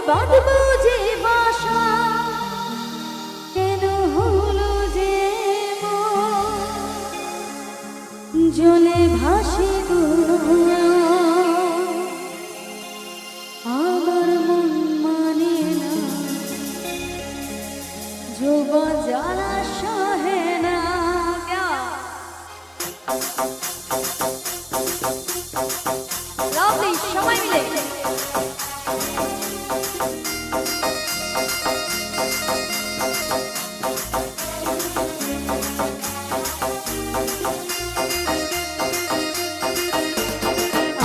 বাঁধবো যে বাসা কেন হলো যে জলে ভাসে গো আমার মন মানে না যোবা জ্বালা সহে না লাভলি সবাই মিলে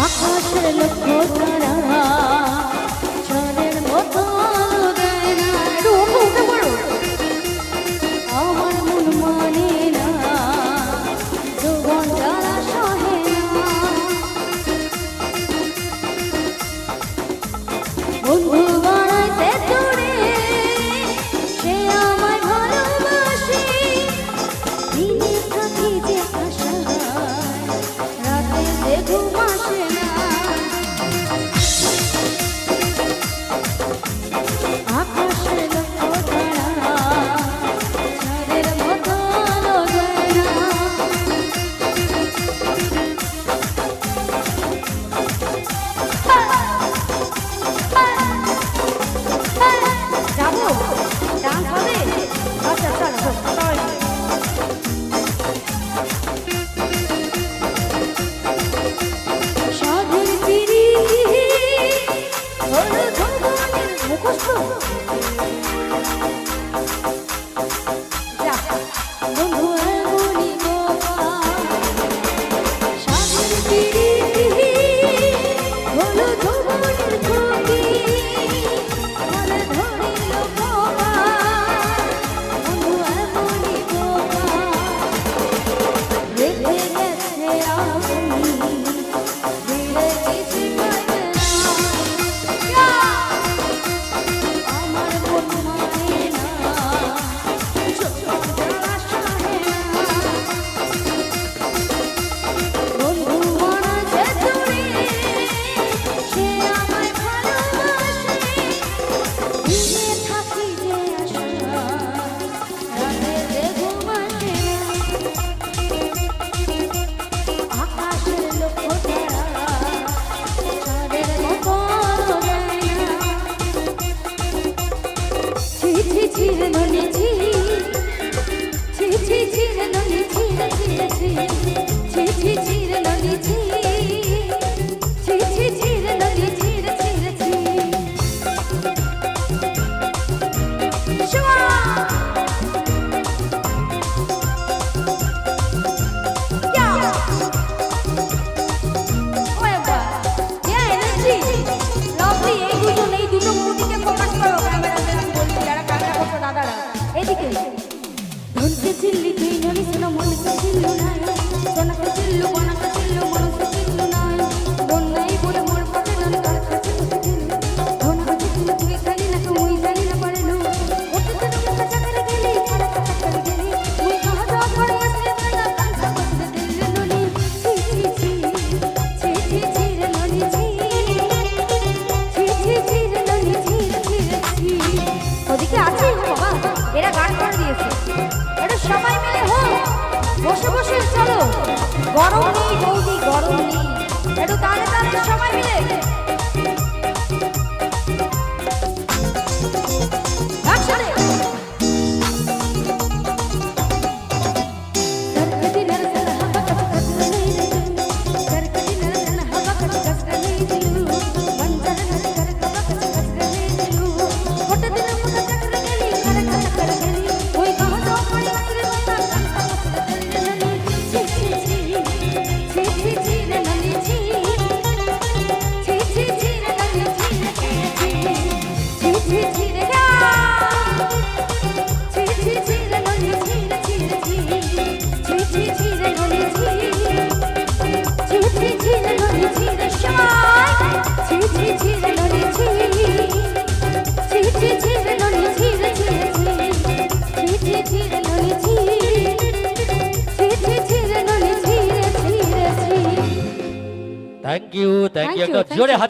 আকাশের লক্ষ্য তারা জলের মতো আলো দেয় না আমার মন মানে না যৌবন জ্বালা সহে না বন্ধু বানাইতে তোরে সে আমায় ভালোবাসে দিনে থাকি যে আশায় রাতে যে ঘুম আসে না আকাশের লক্ষ্য তারা চাঁদের মতো আলো দেয় না যাবো ডান্স হবে আচ্ছা চলো সবাই সাধের পিড়ি হলো যৌবনের মুখস্থ যা বন্ধু এমনই গোপাল সাধের পিড়ি হলো যৌবনের ছবি মনে ধরিল গোপাল বন্ধু এমনই গোপাল রেখে গেছে আমি ধীরে কিছু পাইবে না আমার মন মানে না জ্বালা সহে না বন্ধু বানাইতে তোরে সে আমায় ভালোবাসে দিনে থাকি যে আশায় রাতে যে ঘুম আসে না আকাশের লক্ষ্য তারা চাঁদের মতো আলো দেয় না ছি ছি ছি রে ননি ছি ছি ছি ছি রে ননি ছি রে ছি রে ছি ছি ছি ছি রে ননি ছি ছি ছি ছি রে ননি ছি রে ছি রে ছি শিবা ধনকে চিল্লি তুই ননি শোনো মনকে চিল্লু নাই সোনাকে চিল্লু বনাকে চিল্লু মনকে চিল্লু নাই বন্যাই বলে মোর পথে ননি কার কাছে বসে গেল ধনকে চিল্লু তুই খালি না তুই জানি না পারলু ওতে তো কাছে করে গেলি কার কাছে করে গেলি মুই কাহা যা করে আসে না কাঁচা বসে দিল ননি ছি ছি ছি ছি ছি রে ননি ছি ছি ছি ছি রে ননি ছি ছি ছি ওদিকে আছে বাবা এরা গান করে দিয়েছে এটা সবাই মিলে হোক বসে বসে চলো গরম নেই বৌদি গরম নেই একটু তালে তালে সবাই মিলে একসাথে থ্যাংক ইউ একটা জোরে হাত